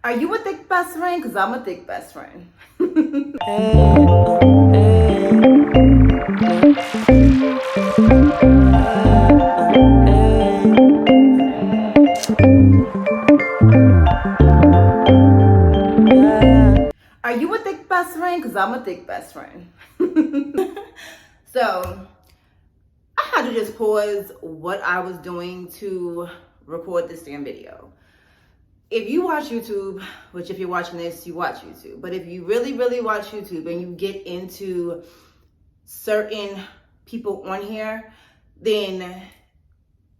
Are you a thick best friend? Because I'm a thick best friend. Are you a thick best friend? Because I'm a thick best friend. So, I had to just pause what I was doing to record this damn video. If you watch YouTube, which if you're watching this, you watch YouTube, but if you really, really watch YouTube and you get into certain people on here, then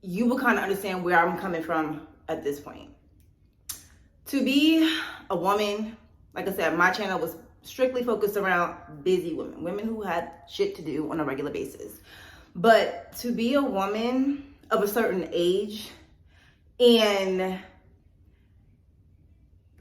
you will kind of understand where I'm coming from at this point. To be a woman, like I said, my channel was strictly focused around busy women, women who had shit to do on a regular basis. But to be a woman of a certain age and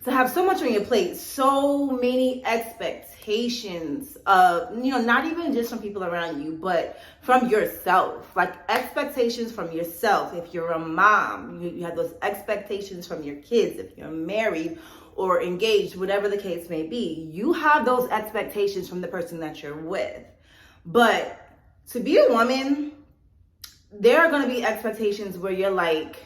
to have so much on your plate, so many expectations of, not even just from people around you, but from yourself, like expectations from yourself. If you're a mom, you have those expectations from your kids. If you're married or engaged, whatever the case may be, you have those expectations from the person that you're with. But to be a woman, there are going to be expectations where you're like,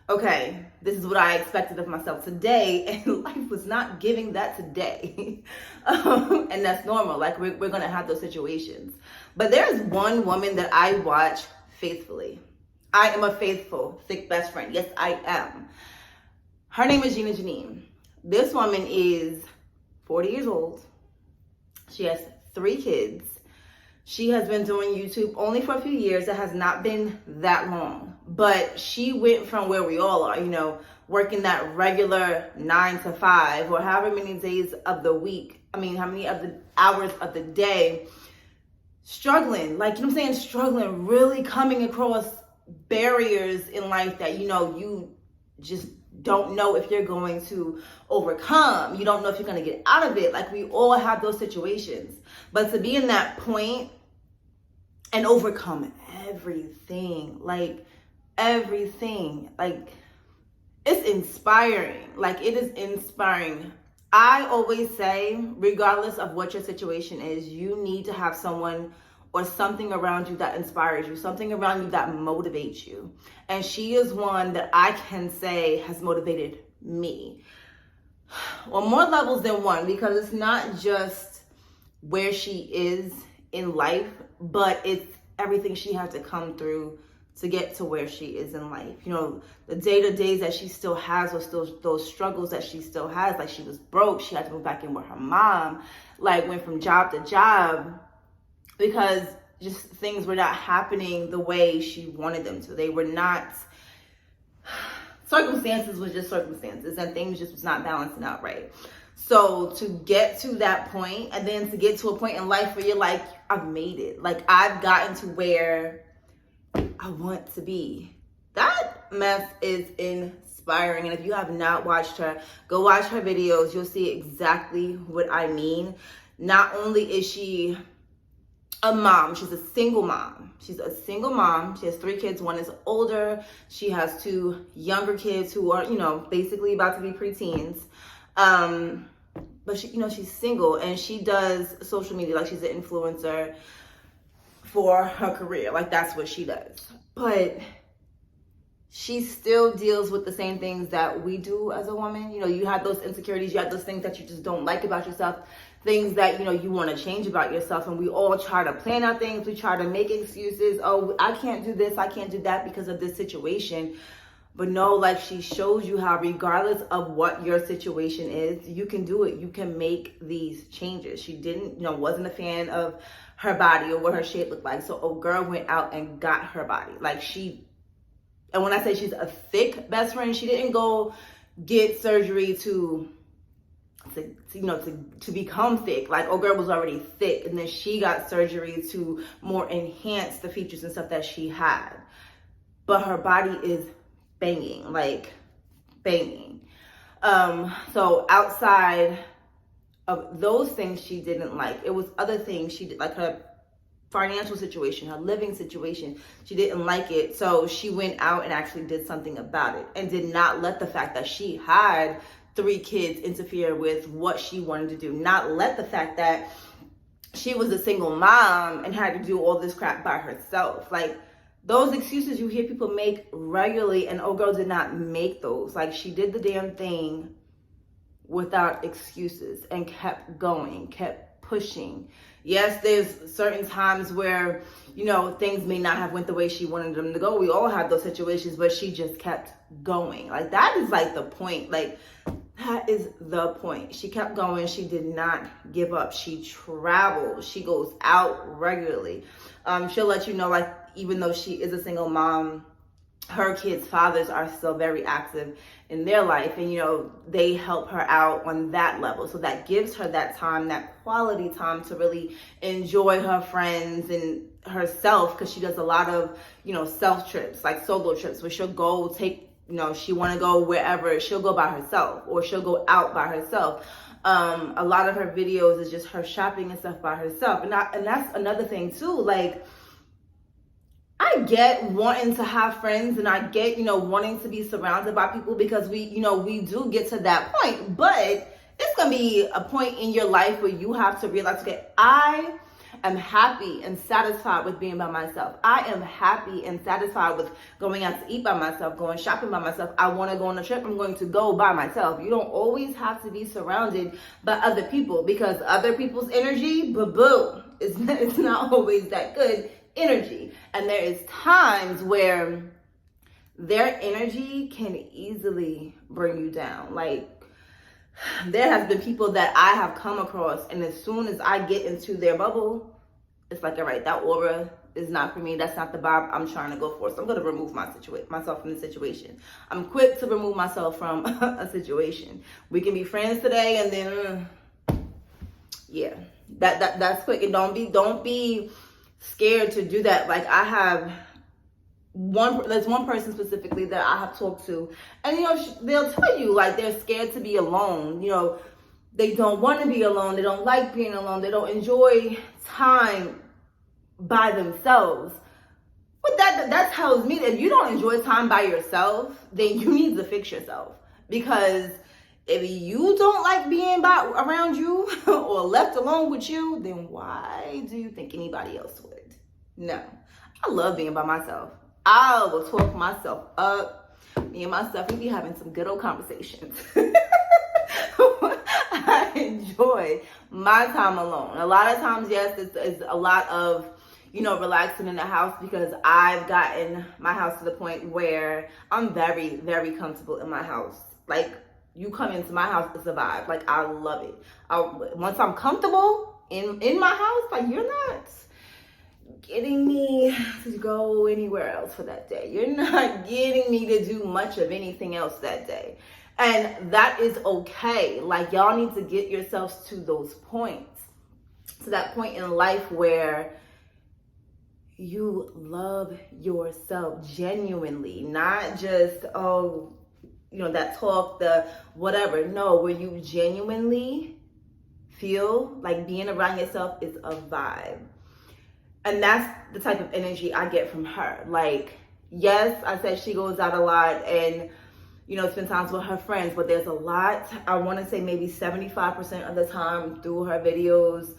okay, this is what I expected of myself today, and life was not giving that today. And that's normal. Like, we're going to have those situations. But there's one woman that I watch faithfully. I am a faithful, thick best friend. Yes, I am. Her name is Gina Jyneen. This woman is 40 years old. She has 3 kids. She has been doing YouTube only for a few years. It has not been that long. But she went from where we all are, working that regular 9 to 5 or however many days of the week. How many of the hours of the day, struggling, struggling, really coming across barriers in life that, you just don't know if you're going to overcome. You don't know if you're going to get out of it. Like, we all have those situations. But to be in that point and overcome everything, it's inspiring. It is inspiring. I always say, regardless of what your situation is, you need to have someone or something around you that inspires you, something around you that motivates you. And she is one that I can say has motivated me on more levels than one, because it's not just where she is in life, but it's everything she had to come through to get to where she is in life. The day-to-days that she still has, or still those struggles that she still has. Like, she was broke. She had to move back in with her mom, went from job to job because just things were not happening the way she wanted them to. They were not, circumstances was just circumstances, and things just was not balancing out right. So to get to that point, and then to get to a point in life where you're like, I've made it. I've gotten to where I want to be. That mess is inspiring. And if you have not watched her, go watch her videos. You'll see exactly what I mean. Not only is she a mom, she's a single mom. She's a single mom. She has 3 kids. One is older. She has 2 younger kids who are, basically about to be preteens. But she, she's single, and she does social media. She's an influencer for her career. That's what she does. But she still deals with the same things that we do as a woman. You have those insecurities. You have those things that you just don't like about yourself. Things that, you want to change about yourself. And we all try to plan out things. We try to make excuses. Oh, I can't do this. I can't do that because of this situation. But no, she shows you how, regardless of what your situation is, you can do it. You can make these changes. She didn't, wasn't a fan of her body or what her shape looked like. So, girl went out and got her body. And when I say she's a thick best friend, she didn't go get surgery to become thick. Girl was already thick, and then she got surgery to more enhance the features and stuff that she had. But her body is banging. So outside of those things she didn't like, it was other things she did, her financial situation, her living situation. She didn't like it. So she went out and actually did something about it, and did not let the fact that she had 3 kids interfere with what she wanted to do. Not let the fact that she was a single mom and had to do all this crap by herself. Like, those excuses you hear people make regularly, and oh girl did not make those. Like, she did the damn thing without excuses and kept going, kept pushing. Yes, there's certain times where, you know, things may not have went the way she wanted them to go. We all have those situations, but she just kept going. Like, that is like the point. Like, that is the point. She kept going. She did not give up. She traveled. She goes out regularly. She'll let you know, like, even though she is a single mom, her kids' fathers are still very active in their life, and you know, they help her out on that level. So that gives her that time, that quality time, to really enjoy her friends and herself, because she does a lot of, you know, self trips, like solo trips, where she'll go take, you know, she want to go wherever, she'll go by herself, or she'll go out by herself. A lot of her videos is just her shopping and stuff by herself, and that's another thing too. Like, I get wanting to have friends, and I get, you know, wanting to be surrounded by people, because we, you know, we do get to that point. But it's going to be a point in your life where you have to realize, okay, I am happy and satisfied with being by myself. I am happy and satisfied with going out to eat by myself, going shopping by myself. I want to go on a trip, I'm going to go by myself. You don't always have to be surrounded by other people, because other people's energy, boo-boo, it's not always that good energy. And there is times where their energy can easily bring you down. Like, there has been people that I have come across, and as soon as I get into their bubble, it's like, all right, that aura is not for me. That's not the vibe I'm trying to go for. So I'm going to remove myself from the situation. I'm quick to remove myself from a situation. We can be friends today, and then yeah, that's quick. And don't be scared to do that. Like, I have there's one person specifically that I have talked to, and you know, they'll tell you, like, they're scared to be alone. You know, they don't want to be alone. They don't like being alone. They don't enjoy time by themselves. But that tells me that if you don't enjoy time by yourself, then you need to fix yourself. Because if you don't like being around you or left alone with you, then why do you think anybody else would? No. I love being by myself. I will talk myself up. Me and myself, we be having some good old conversations. I enjoy my time alone. A lot of times, yes, it's a lot of, you know, relaxing in the house, because I've gotten my house to the point where I'm very, very comfortable in my house. Like, you come into my house, it's a vibe. Like, I love it. Once I'm comfortable in my house, like, you're not getting me to go anywhere else for that day. You're not getting me to do much of anything else that day. And that is okay. Like, y'all need to get yourselves to those points, to that point in life where you love yourself genuinely, not just, oh, you know, that talk, the whatever. No, where you genuinely feel like being around yourself is a vibe. And that's the type of energy I get from her. Like, yes, I said she goes out a lot and, you know, spend times with her friends, but there's a lot, I want to say maybe 75% of the time through her videos,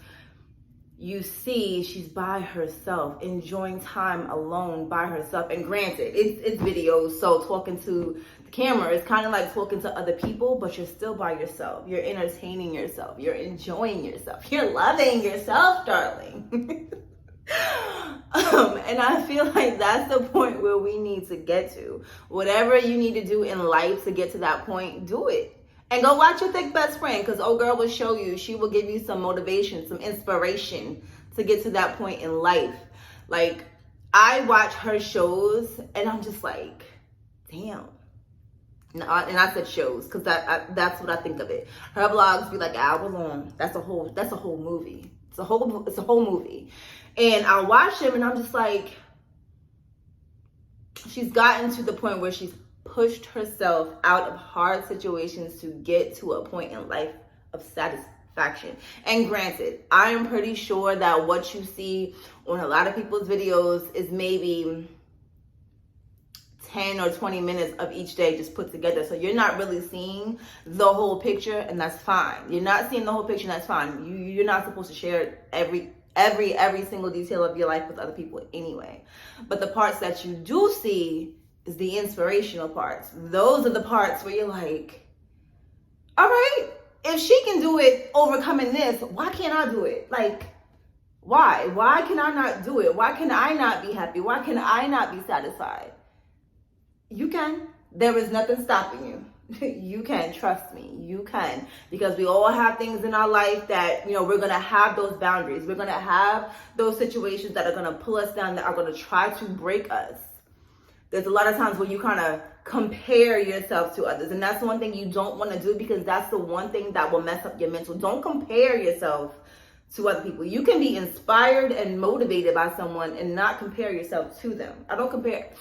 you see she's by herself, enjoying time alone by herself. And granted, it's videos, so talking to the camera is kind of like talking to other people, but you're still by yourself. You're entertaining yourself. You're enjoying yourself. You're loving yourself, darling. And I feel like that's the point where we need to get to. Whatever you need to do in life to get to that point, do it. And go watch your thick best friend, because old girl will show you. She will give you some motivation, some inspiration to get to that point in life. Like, I watch her shows and I'm just like, damn. And I said shows because that's what I think of it. Her vlogs be like an hour long. That's a whole movie. It's a whole movie. And I watch them and I'm just like, she's gotten to the point where she's pushed herself out of hard situations to get to a point in life of satisfaction. And granted, I am pretty sure that what you see on a lot of people's videos is maybe 10 or 20 minutes of each day just put together. So you're not really seeing the whole picture, and that's fine. You're not seeing the whole picture, and that's fine. You're not supposed to share every single detail of your life with other people anyway. But the parts that you do see is the inspirational parts. Those are the parts where you're like, all right, if she can do it overcoming this, why can't I do it? Like, why? Why can I not do it? Why can I not be happy? Why can I not be satisfied? You can. There is nothing stopping you. You can, trust me, you can. Because we all have things in our life that, we're going to have those boundaries. We're going to have those situations that are going to pull us down, that are going to try to break us. There's a lot of times where you kind of compare yourself to others. And that's one thing you don't want to do, because that's the one thing that will mess up your mental. Don't compare yourself to other people. You can be inspired and motivated by someone and not compare yourself to them. I don't compare.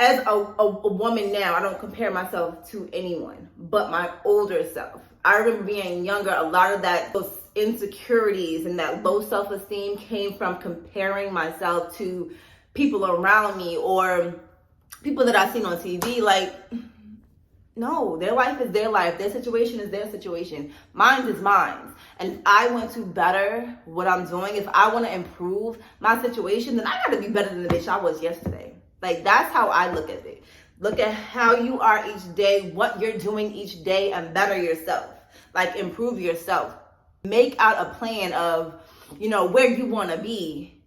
As a woman now, I don't compare myself to anyone but my older self. I remember being younger, a lot of those insecurities and that low self-esteem came from comparing myself to people around me or people that I've seen on TV. Like, no, their life is their life. Their situation is their situation. Mine is mine. And if I want to better what I'm doing, if I want to improve my situation, then I got to be better than the bitch I was yesterday. Like, that's how I look at it. Look at how you are each day, what you're doing each day, and better yourself. Like, improve yourself. Make out a plan of, where you want to be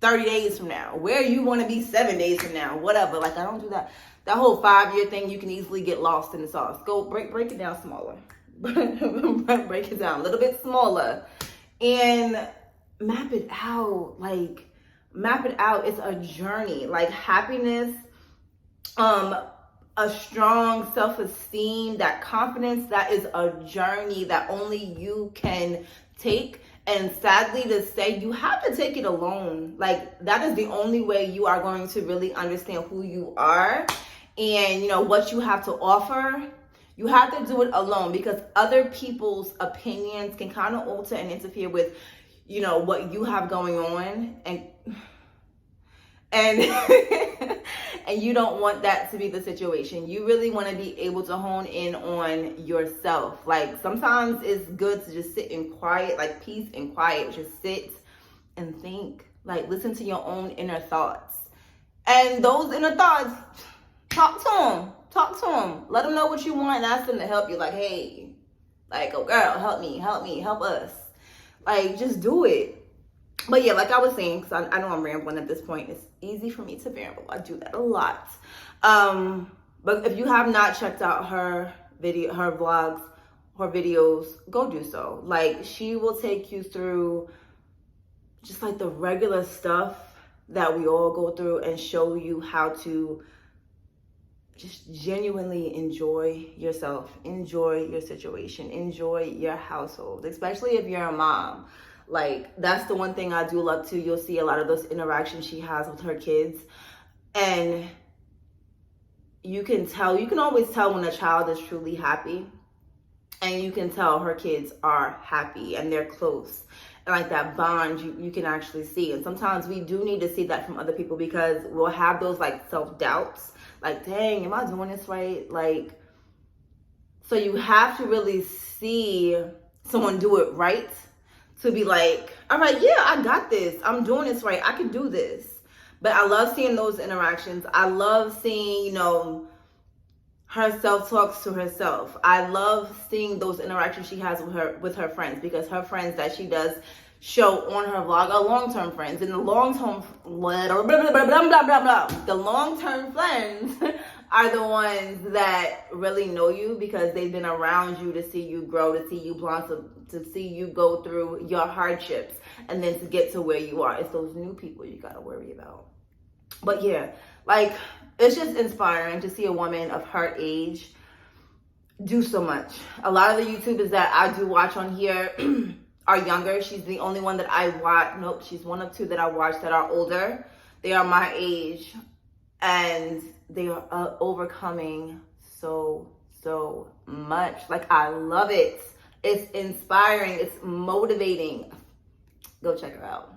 30 days from now, where you want to be 7 days from now, whatever. Like, I don't do that. That whole 5-year thing, you can easily get lost in the sauce. Go break it down smaller. Break it down a little bit smaller and map it out. Like, map it out. It's a journey. Like, happiness, a strong self-esteem, that confidence, that is a journey that only you can take. And sadly to say, you have to take it alone. Like, that is the only way you are going to really understand who you are and, what you have to offer. You have to do it alone, because other people's opinions can kind of alter and interfere with, what you have going on. And and you don't want that to be the situation. You really want to be able to hone in on yourself. Like, sometimes it's good to just sit in quiet, like peace and quiet. Just sit and think. Like, listen to your own inner thoughts. And those inner thoughts, talk to them. Talk to them. Let them know what you want and ask them to help you. Like, hey, like, oh girl, help me, help us. Like, just do it. But yeah, like I was saying, because I know I'm rambling at this point. It's easy for me to ramble. I do that a lot. But if you have not checked out her vlogs, her videos, go do so. Like, she will take you through just like the regular stuff that we all go through and show you how to just genuinely enjoy yourself, enjoy your situation, enjoy your household, especially if you're a mom. Like, that's the one thing I do love too. You'll see a lot of those interactions she has with her kids. And you can always tell when a child is truly happy. And you can tell her kids are happy and they're close. And like that bond, you can actually see. And sometimes we do need to see that from other people, because we'll have those like self-doubts. Like, dang, am I doing this right? Like, so you have to really see someone do it right to be like, all right, yeah, I got this. I'm doing this right. I can do this. But I love seeing those interactions. I love seeing, her self-talks to herself. I love seeing those interactions she has with her friends, because her friends that she does show on her vlog are long-term friends. And the long-term friends are the ones that really know you, because they've been around you to see you grow, to see you blossom, to see you go through your hardships, and then to get to where you are. It's those new people you gotta worry about. But yeah, like, it's just inspiring to see a woman of her age do so much. A lot of the YouTubers that I do watch on here are younger. She's the only one that I watch. Nope, she's one of two that I watch that are older. They are my age, and they are overcoming so much. Like, I love it. It's inspiring. It's motivating. Go check her out.